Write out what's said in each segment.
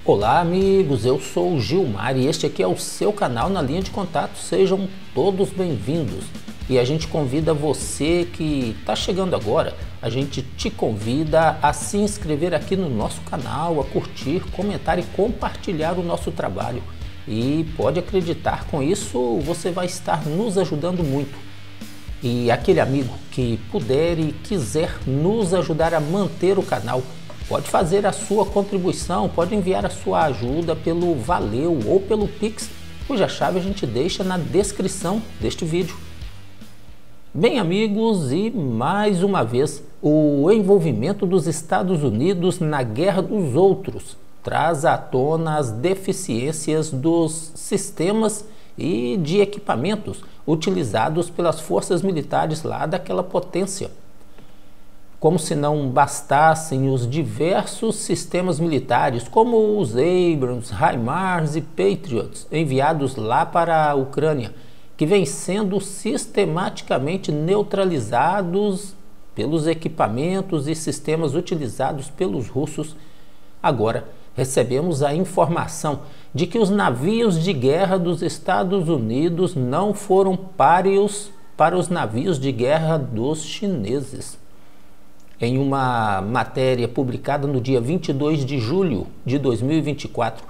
Olá amigos, eu sou o Gilmar e este aqui é o seu canal Na Linha de Contato. Sejam todos bem-vindos. E a gente convida você que está chegando agora, a gente te convida a se inscrever aqui no nosso canal, a curtir, comentar e compartilhar o nosso trabalho. E pode acreditar, com isso você vai estar nos ajudando muito. E aquele amigo que puder e quiser nos ajudar a manter o canal, pode fazer a sua contribuição, pode enviar a sua ajuda pelo Valeu ou pelo Pix, cuja chave a gente deixa na descrição deste vídeo. Bem amigos, e mais uma vez, o envolvimento dos Estados Unidos na guerra dos outros traz à tona as deficiências dos sistemas e de equipamentos utilizados pelas forças militares lá daquela potência. Como se não bastassem os diversos sistemas militares, como os Abrams, HIMARS e Patriots, enviados lá para a Ucrânia, que vêm sendo sistematicamente neutralizados pelos equipamentos e sistemas utilizados pelos russos. Agora, recebemos a informação de que os navios de guerra dos Estados Unidos não foram páreos para os navios de guerra dos chineses. Em uma matéria publicada no dia 22 de julho de 2024,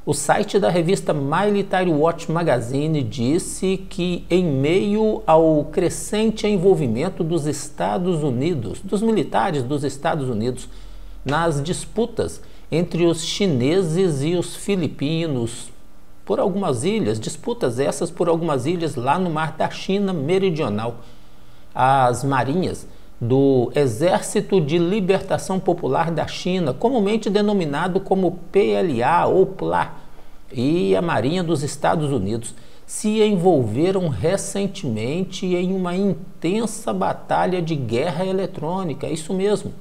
o site da revista Military Watch Magazine disse que, em meio ao crescente envolvimento dos Estados Unidos, dos militares dos Estados Unidos, nas disputas entre os chineses e os filipinos, por algumas ilhas, disputas essas por algumas ilhas lá no mar da China Meridional, as marinhas do Exército de Libertação Popular da China, comumente denominado como PLA ou PLA, e a Marinha dos Estados Unidos se envolveram recentemente em uma intensa batalha de guerra eletrônica, isso mesmo,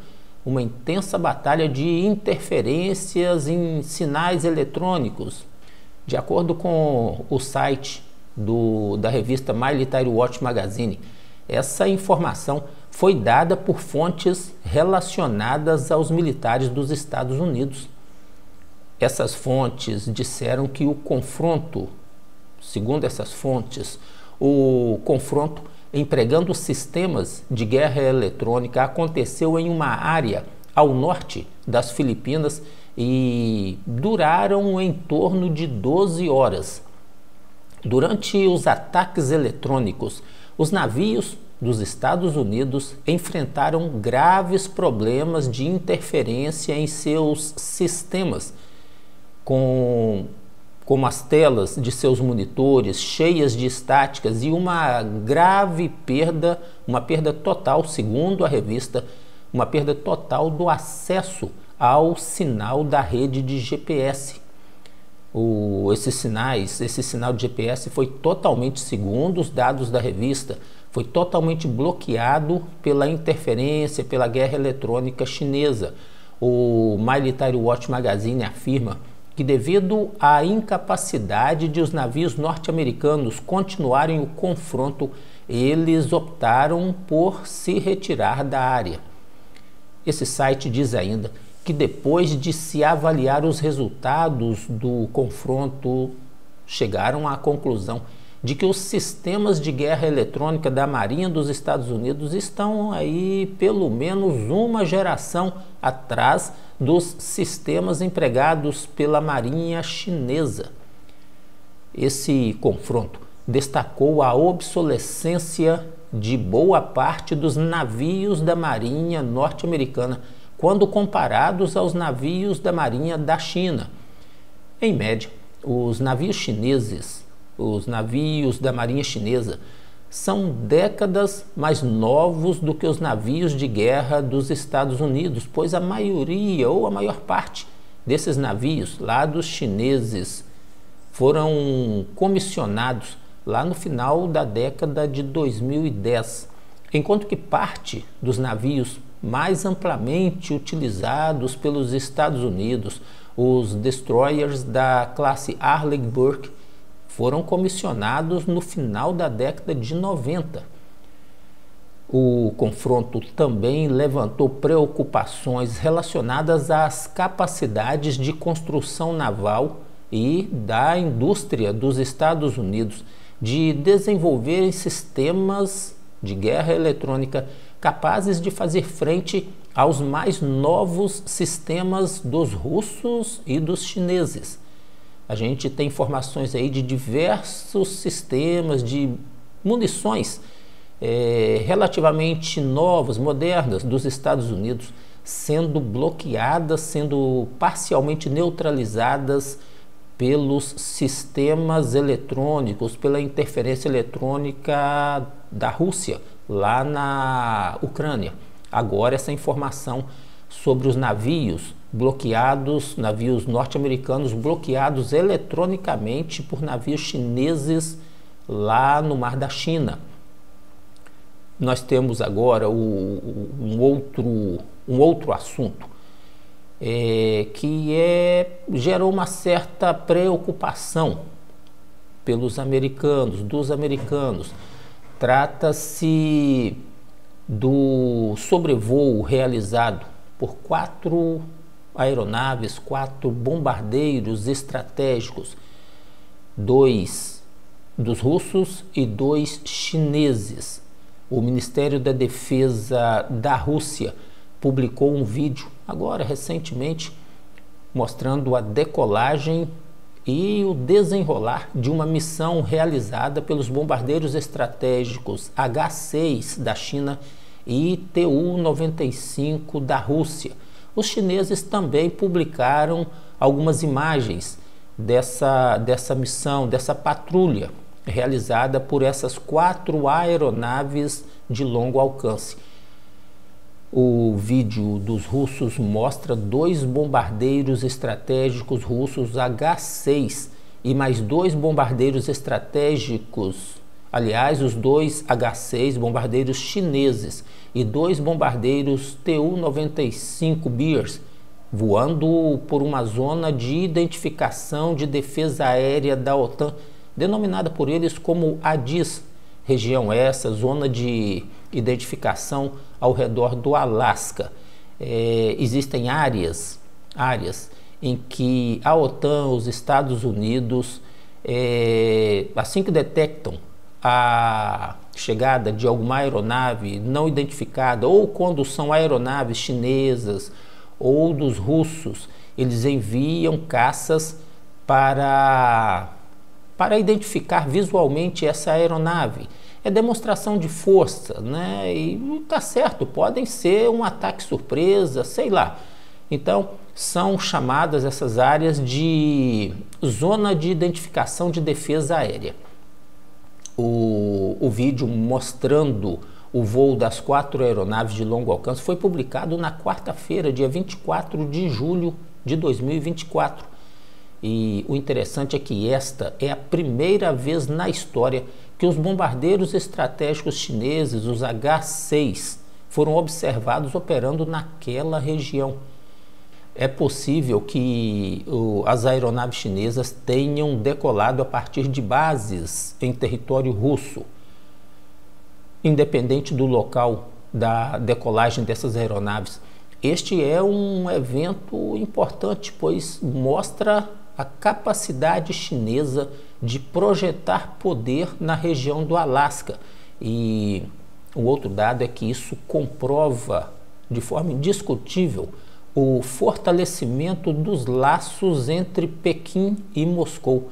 uma intensa batalha de interferências em sinais eletrônicos. De acordo com o site da revista Military Watch Magazine, essa informação foi dada por fontes relacionadas aos militares dos Estados Unidos. Essas fontes disseram que o confronto, segundo essas fontes, o confronto empregando sistemas de guerra eletrônica aconteceu em uma área ao norte das Filipinas e duraram em torno de 12 horas. Durante os ataques eletrônicos, os navios dos Estados Unidos enfrentaram graves problemas de interferência em seus sistemas, como as telas de seus monitores cheias de estáticas e uma grave perda, uma perda total, segundo a revista, uma perda total do acesso ao sinal da rede de GPS. Esse sinal de GPS foi totalmente, segundo os dados da revista, foi totalmente bloqueado pela interferência, pela guerra eletrônica chinesa. O Military Watch Magazine afirma que, devido à incapacidade de os navios norte-americanos continuarem o confronto, eles optaram por se retirar da área. Esse site diz ainda que, depois de se avaliar os resultados do confronto, chegaram à conclusão de que os sistemas de guerra eletrônica da Marinha dos Estados Unidos estão aí pelo menos uma geração atrás dos sistemas empregados pela Marinha chinesa. Esse confronto destacou a obsolescência de boa parte dos navios da Marinha norte-americana quando comparados aos navios da Marinha da China. Em média, os navios chineses, os navios da Marinha Chinesa, são décadas mais novos do que os navios de guerra dos Estados Unidos, pois a maioria ou a maior parte desses navios lá dos chineses foram comissionados lá no final da década de 2010, enquanto que parte dos navios mais amplamente utilizados pelos Estados Unidos, os destroyers da classe Arleigh Burke, foram comissionados no final da década de 90. O confronto também levantou preocupações relacionadas às capacidades de construção naval e da indústria dos Estados Unidos de desenvolverem sistemas de guerra eletrônica capazes de fazer frente aos mais novos sistemas dos russos e dos chineses. A gente tem informações aí de diversos sistemas de munições relativamente novas, modernas, dos Estados Unidos, sendo bloqueadas, sendo parcialmente neutralizadas pelos sistemas eletrônicos, pela interferência eletrônica da Rússia, lá na Ucrânia. Agora essa informação sobre os navios bloqueados, navios norte-americanos bloqueados eletronicamente por navios chineses lá no Mar da China. Nós temos agora um outro assunto que gerou uma certa preocupação pelos americanos, dos americanos. Trata-se do sobrevoo realizado por 4 aeronaves, 4 bombardeiros estratégicos, 2 dos russos e 2 chineses. O Ministério da Defesa da Rússia publicou um vídeo, agora recentemente, mostrando a decolagem e o desenrolar de uma missão realizada pelos bombardeiros estratégicos H-6 da China e Tu-95 da Rússia. Os chineses também publicaram algumas imagens dessa missão, dessa patrulha realizada por essas 4 aeronaves de longo alcance. O vídeo dos russos mostra 2 bombardeiros estratégicos russos H-6 e mais 2 bombardeiros estratégicos, aliás, os 2 H-6 bombardeiros chineses e 2 bombardeiros Tu-95 Bears voando por uma zona de identificação de defesa aérea da OTAN, denominada por eles como ADIS, região essa, zona de identificação ao redor do Alasca. Existem áreas em que a OTAN, os Estados Unidos, assim que detectam a chegada de alguma aeronave não identificada, ou quando são aeronaves chinesas ou dos russos, eles enviam caças para identificar visualmente essa aeronave. É demonstração de força, né? E tá certo, podem ser um ataque surpresa, sei lá. Então, são chamadas essas áreas de zona de identificação de defesa aérea. O vídeo mostrando o voo das 4 aeronaves de longo alcance foi publicado na quarta-feira, dia 24 de julho de 2024. E o interessante é que esta é a primeira vez na história que os bombardeiros estratégicos chineses, os H-6, foram observados operando naquela região. É possível que as aeronaves chinesas tenham decolado a partir de bases em território russo, independente do local da decolagem dessas aeronaves. Este é um evento importante, pois mostra a capacidade chinesa de projetar poder na região do Alasca. E o outro dado é que isso comprova de forma indiscutível o fortalecimento dos laços entre Pequim e Moscou.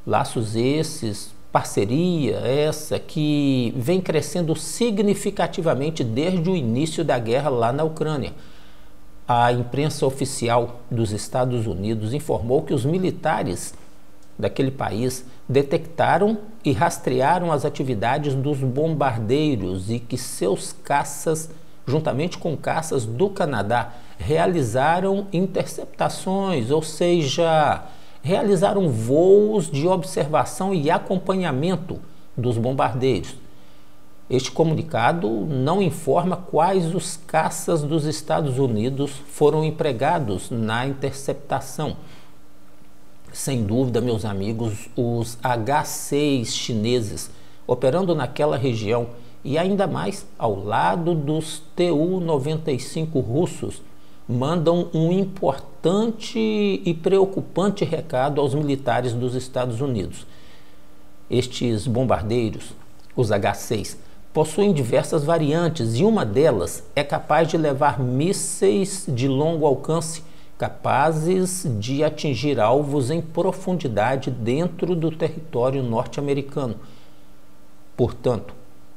Laços esses, parceria essa que vem crescendo significativamente desde o início da guerra lá na Ucrânia. A imprensa oficial dos Estados Unidos informou que os militares daquele país detectaram e rastrearam as atividades dos bombardeiros e que seus caças, juntamente com caças do Canadá, realizaram interceptações, ou seja, realizaram voos de observação e acompanhamento dos bombardeiros. Este comunicado não informa quais os caças dos Estados Unidos foram empregados na interceptação. Sem dúvida, meus amigos, os H-6 chineses operando naquela região e ainda mais ao lado dos Tu-95 russos, mandam um importante e preocupante recado aos militares dos Estados Unidos. Estes bombardeiros, os H-6, possuem diversas variantes e uma delas é capaz de levar mísseis de longo alcance, capazes de atingir alvos em profundidade dentro do território norte-americano. Portanto,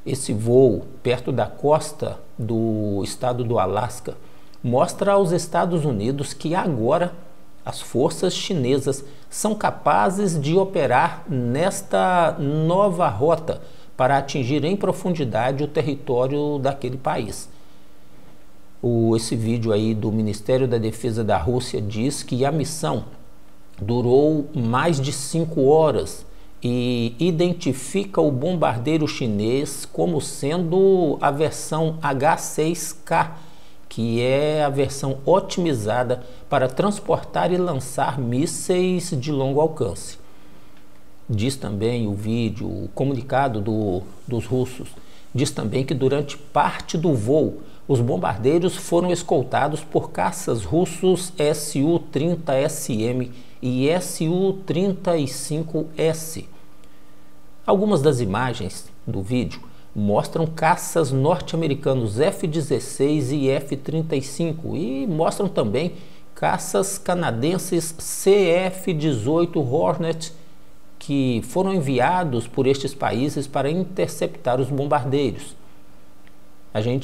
esse voo perto da costa do estado do Alasca mostra aos Estados Unidos que agora as forças chinesas são capazes de operar nesta nova rota para atingir em profundidade o território daquele país. Esse vídeo aí do Ministério da Defesa da Rússia diz que a missão durou mais de 5 horas e identifica o bombardeiro chinês como sendo a versão H-6K, que é a versão otimizada para transportar e lançar mísseis de longo alcance. Diz também o vídeo, o comunicado dos russos, diz também que durante parte do voo, os bombardeiros foram escoltados por caças russos Su-30SM e Su-35S. Algumas das imagens do vídeo mostram caças norte-americanos F-16 e F-35 e mostram também caças canadenses CF-18 Hornet que foram enviados por estes países para interceptar os bombardeiros.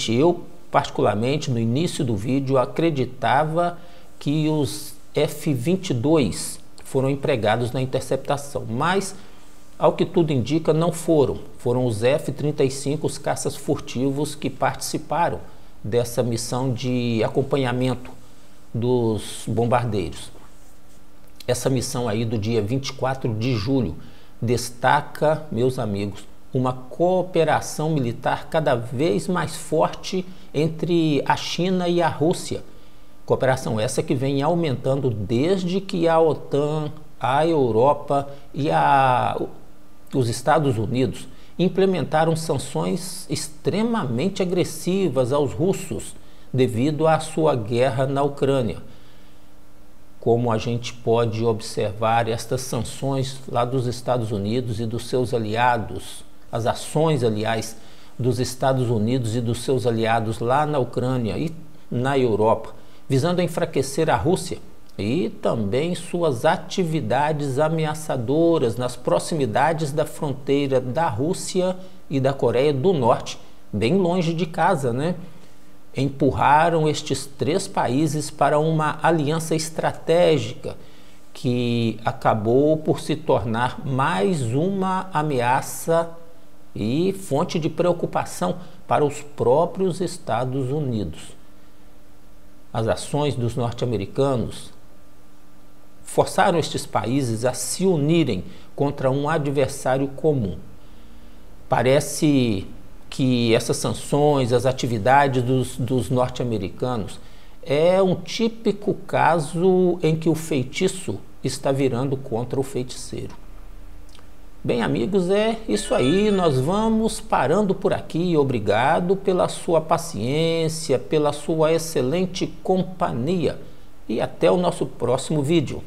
Eu particularmente no início do vídeo acreditava que os F-22 foram empregados na interceptação, mas ao que tudo indica, não foram. Foram os F-35, os caças furtivos, que participaram dessa missão de acompanhamento dos bombardeiros. Essa missão aí do dia 24 de julho destaca, meus amigos, uma cooperação militar cada vez mais forte entre a China e a Rússia. Cooperação essa que vem aumentando desde que a OTAN, a Europa e os Estados Unidos implementaram sanções extremamente agressivas aos russos devido à sua guerra na Ucrânia. Como a gente pode observar, estas sanções lá dos Estados Unidos e dos seus aliados, as ações, aliás, dos Estados Unidos e dos seus aliados lá na Ucrânia e na Europa, visando enfraquecer a Rússia e também suas atividades ameaçadoras nas proximidades da fronteira da Rússia e da Coreia do Norte, bem longe de casa, né? Empurraram estes 3 países para uma aliança estratégica que acabou por se tornar mais uma ameaça e fonte de preocupação para os próprios Estados Unidos. As ações dos norte-americanos forçaram estes países a se unirem contra um adversário comum. Parece que essas sanções, as atividades dos norte-americanos é um típico caso em que o feitiço está virando contra o feiticeiro. Bem, amigos, é isso aí, nós vamos parando por aqui. Obrigado pela sua paciência, pela sua excelente companhia e até o nosso próximo vídeo.